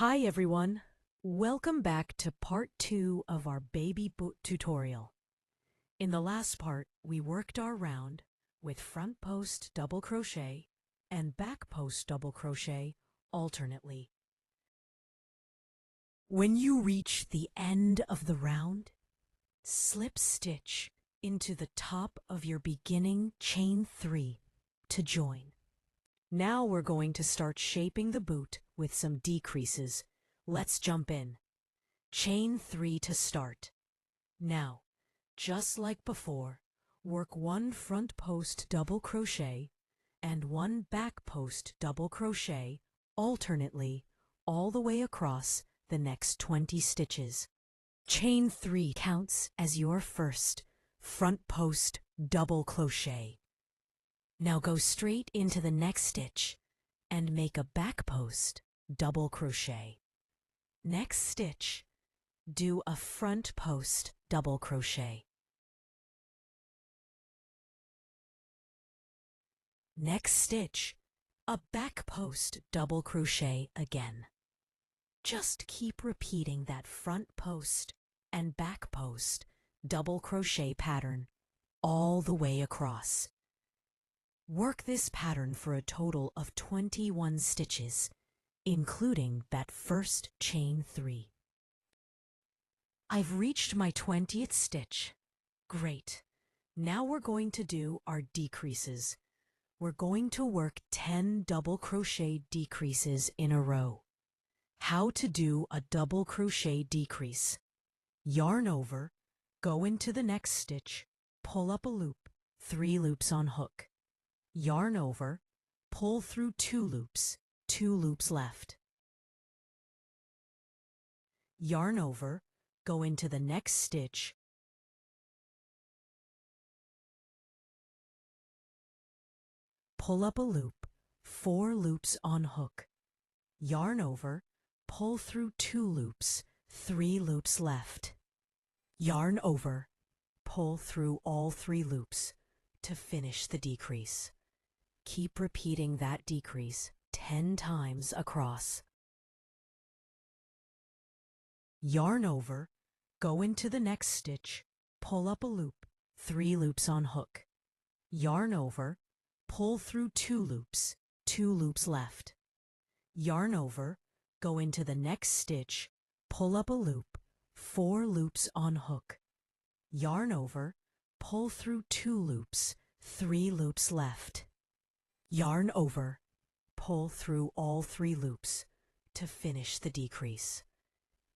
Hi everyone! Welcome back to part 2 of our baby boot tutorial. In the last part, we worked our round with front post double crochet and back post double crochet alternately. When you reach the end of the round, slip stitch into the top of your beginning chain 3 to join. Now we're going to start shaping the boot with some decreases. Let's jump in. Chain 3 to start. Now, just like before, work one front post double crochet and one back post double crochet alternately all the way across the next 20 stitches. Chain 3 counts as your first front post double crochet. Now go straight into the next stitch and make a back post double crochet. Next stitch, do a front post double crochet. Next stitch, a back post double crochet again. Just keep repeating that front post and back post double crochet pattern all the way across. Work this pattern for a total of 21 stitches, including that first chain 3. I've reached my 20th stitch. Great. Now we're going to do our decreases. We're going to work 10 double crochet decreases in a row. How to do a double crochet decrease. Yarn over, go into the next stitch, pull up a loop, 3 loops on hook. Yarn over, pull through 2 loops, 2 loops left. Yarn over, go into the next stitch, pull up a loop, 4 loops on hook. Yarn over, pull through 2 loops, 3 loops left. Yarn over, pull through all 3 loops to finish the decrease. Keep repeating that decrease 10 times across. Yarn over, go into the next stitch, pull up a loop, 3 loops on hook. Yarn over, pull through 2 loops, 2 loops left. Yarn over, go into the next stitch, pull up a loop, 4 loops on hook. Yarn over, pull through 2 loops, 3 loops left. Yarn over, pull through all 3 loops to finish the decrease.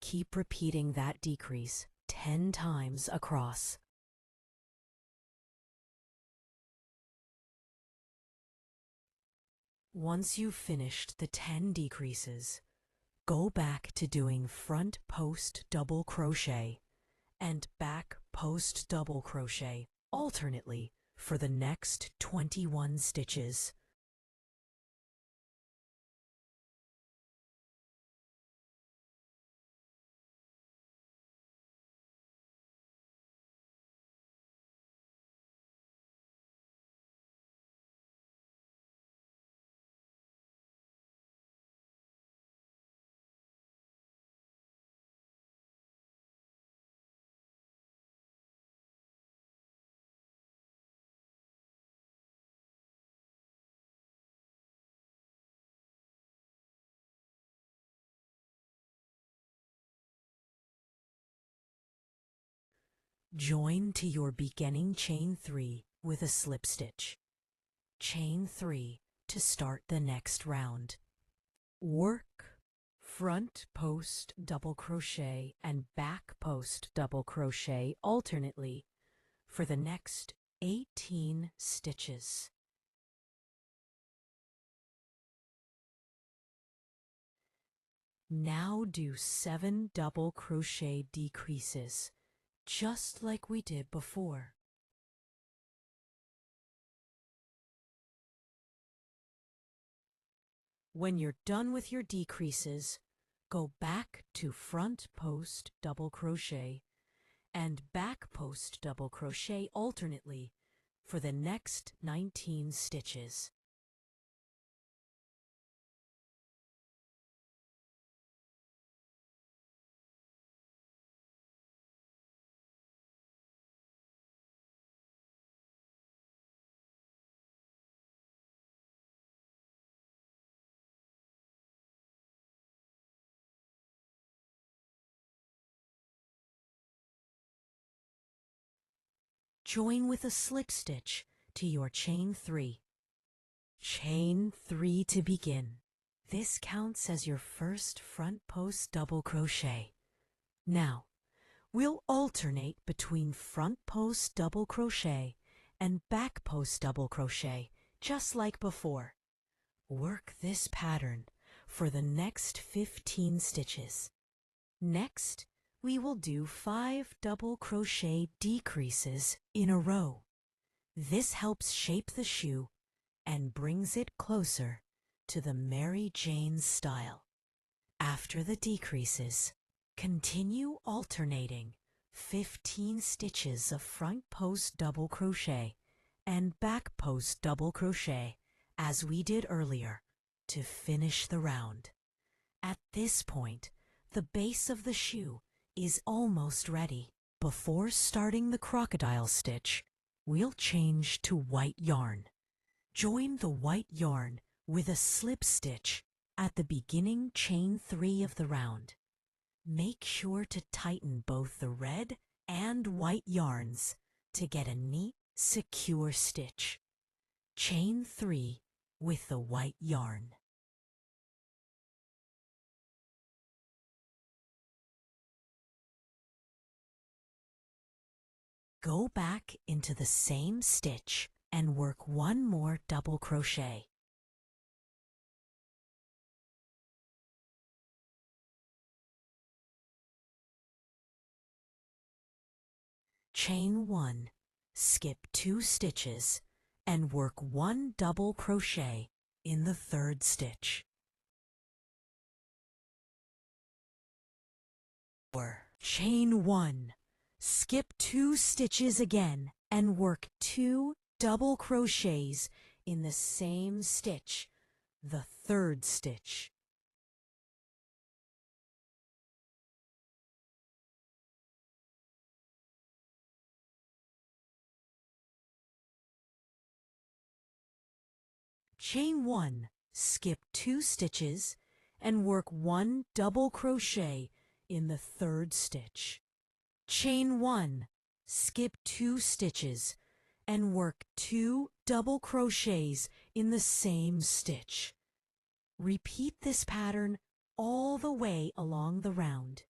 Keep repeating that decrease 10 times across. Once you've finished the 10 decreases, go back to doing front post double crochet and back post double crochet alternately for the next 21 stitches. Join to your beginning chain 3 with a slip stitch. Chain 3 to start the next round. Work front post double crochet and back post double crochet alternately for the next 18 stitches. Now do 7 double crochet decreases, just like we did before. When you're done with your decreases, go back to front post double crochet and back post double crochet alternately for the next 19 stitches. join with a slip stitch to your chain 3. Chain 3 to begin. This counts as your first front post double crochet. Now, we'll alternate between front post double crochet and back post double crochet, just like before. Work this pattern for the next 15 stitches. Next, we will do 5 double crochet decreases in a row. This helps shape the shoe and brings it closer to the Mary Jane style. After the decreases, continue alternating 15 stitches of front post double crochet and back post double crochet as we did earlier to finish the round. At this point, the base of the shoe is almost ready. Before starting the crocodile stitch, we'll change to white yarn. Join the white yarn with a slip stitch at the beginning chain 3 of the round. Make sure to tighten both the red and white yarns to get a neat, secure stitch. Chain 3 with the white yarn. Go back into the same stitch and work one more double crochet. Chain 1, skip 2 stitches, and work 1 double crochet in the 3rd stitch. Or chain 1, skip 2 stitches again, and work 2 double crochets in the same stitch, the 3rd stitch. Chain 1, skip 2 stitches, and work 1 double crochet in the 3rd stitch. Chain 1, skip 2 stitches, and work 2 double crochets in the same stitch. Repeat this pattern all the way along the round.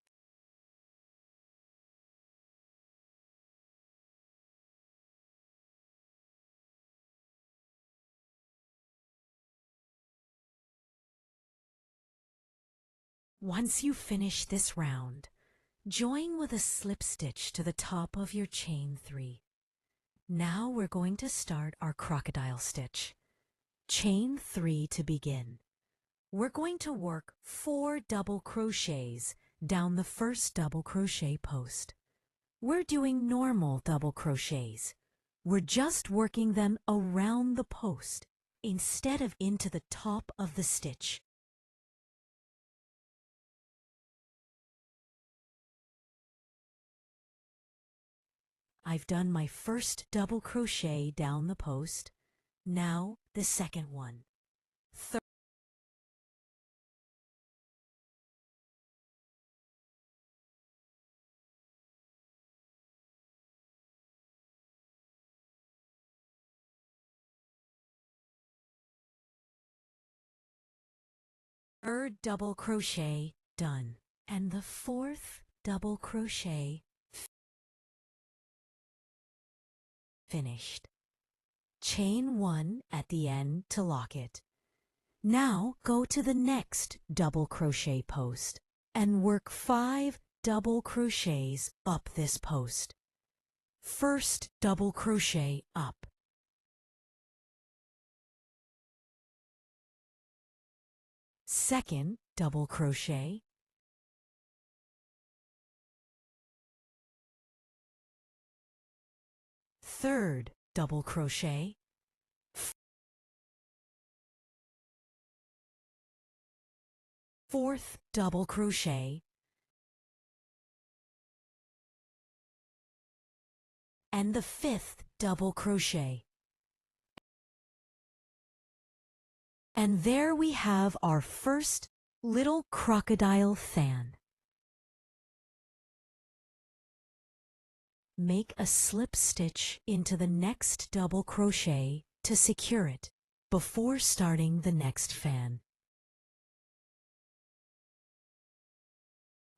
Once you finish this round, join with a slip stitch to the top of your chain 3. Now we're going to start our crocodile stitch. Chain 3 to begin. We're going to work 4 double crochets down the first double crochet post. We're doing normal double crochets. We're just working them around the post instead of into the top of the stitch. I've done my first double crochet down the post. Now the second one. Third double crochet done, and the 4th double crochet finished. Chain 1 at the end to lock it. Now go to the next double crochet post and work 5 double crochets up this post. First double crochet up. Second double crochet. Third double crochet. Fourth double crochet. And the 5th double crochet. And there we have our first little crocodile fan. Make a slip stitch into the next double crochet to secure it before starting the next fan.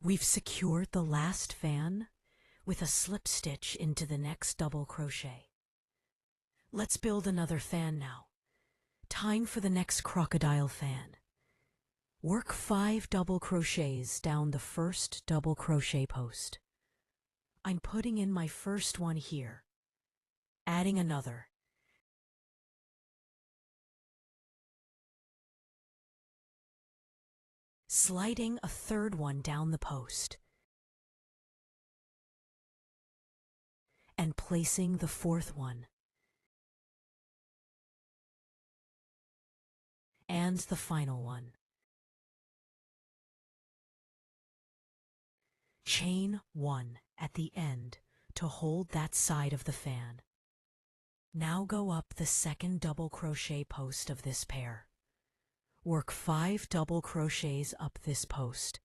We've secured the last fan with a slip stitch into the next double crochet. Let's build another fan now. Time for the next crocodile fan. Work 5 double crochets down the first double crochet post. I'm putting in my first one here, adding another, sliding a third one down the post, and placing the fourth one, and the final one. Chain 1 at the end to hold that side of the fan. Now go up the second double crochet post of this pair. Work 5 double crochets up this post.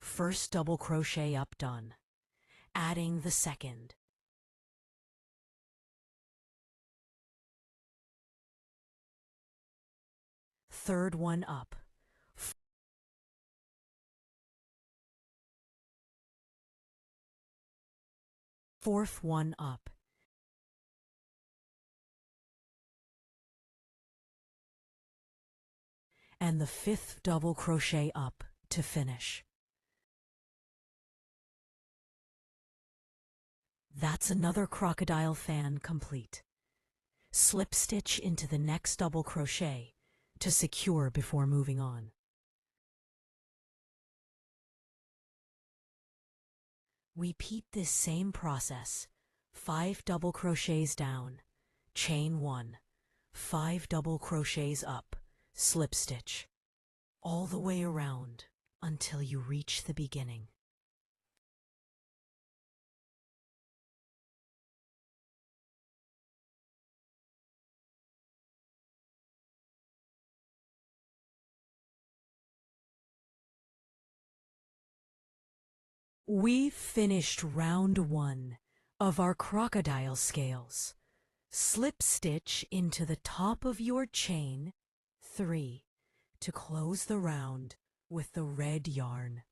First double crochet up done, adding the second. Third one up. Fourth one up. And the fifth double crochet up to finish. That's another crocodile fan complete. Slip stitch into the next double crochet to secure before moving on. Repeat this same process. 5 double crochets down, chain 1, 5 double crochets up, slip stitch, all the way around until you reach the beginning. We've finished round 1 of our crocodile scales. Slip stitch into the top of your chain 3 to close the round with the red yarn.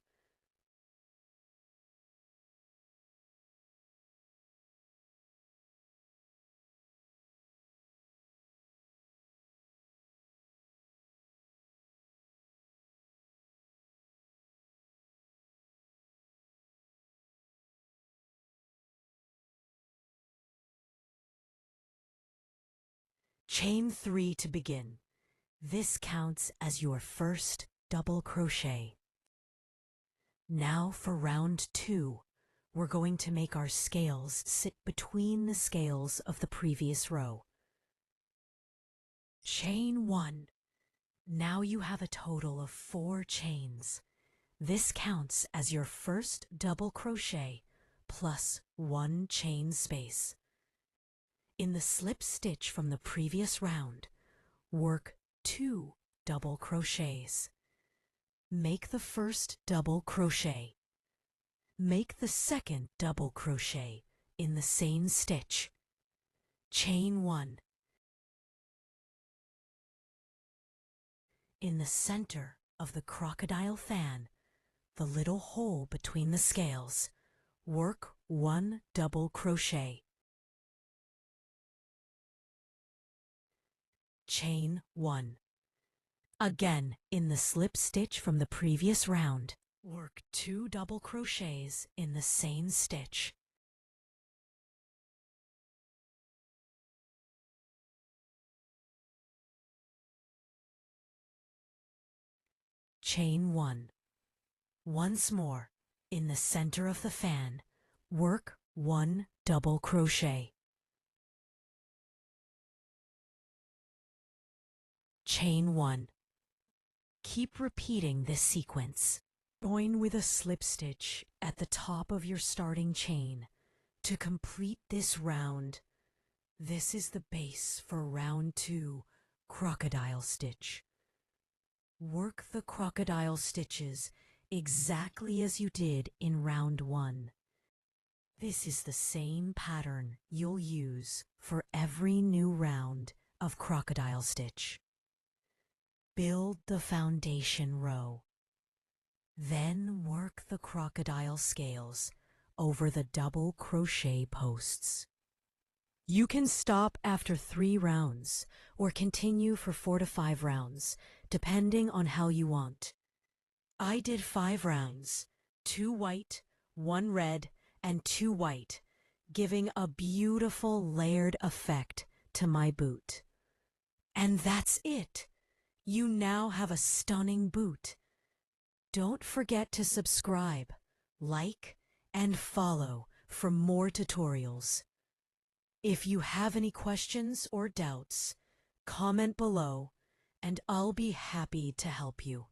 Chain 3 to begin. This counts as your first double crochet. Now for round 2, we're going to make our scales sit between the scales of the previous row. Chain 1. Now you have a total of 4 chains. This counts as your first double crochet plus 1 chain space. In the slip stitch from the previous round, work 2 double crochets. Make the first double crochet. Make the second double crochet in the same stitch. Chain 1. In the center of the crocodile fan, the little hole between the scales, work 1 double crochet. Chain 1. Again, in the slip stitch from the previous round, work 2 double crochets in the same stitch. Chain 1. Once more, in the center of the fan, work 1 double crochet. Chain 1. Keep repeating this sequence. Join with a slip stitch at the top of your starting chain to complete this round. This is the base for round 2, Crocodile Stitch. Work the crocodile stitches exactly as you did in round 1. This is the same pattern you'll use for every new round of Crocodile Stitch. Build the foundation row. Then work the crocodile scales over the double crochet posts. You can stop after 3 rounds or continue for 4 to 5 rounds, depending on how you want. I did 5 rounds, 2 white, 1 red, and 2 white, giving a beautiful layered effect to my boot. And that's it! You now have a stunning boot. Don't forget to subscribe, like, and follow for more tutorials. If you have any questions or doubts, comment below and I'll be happy to help you.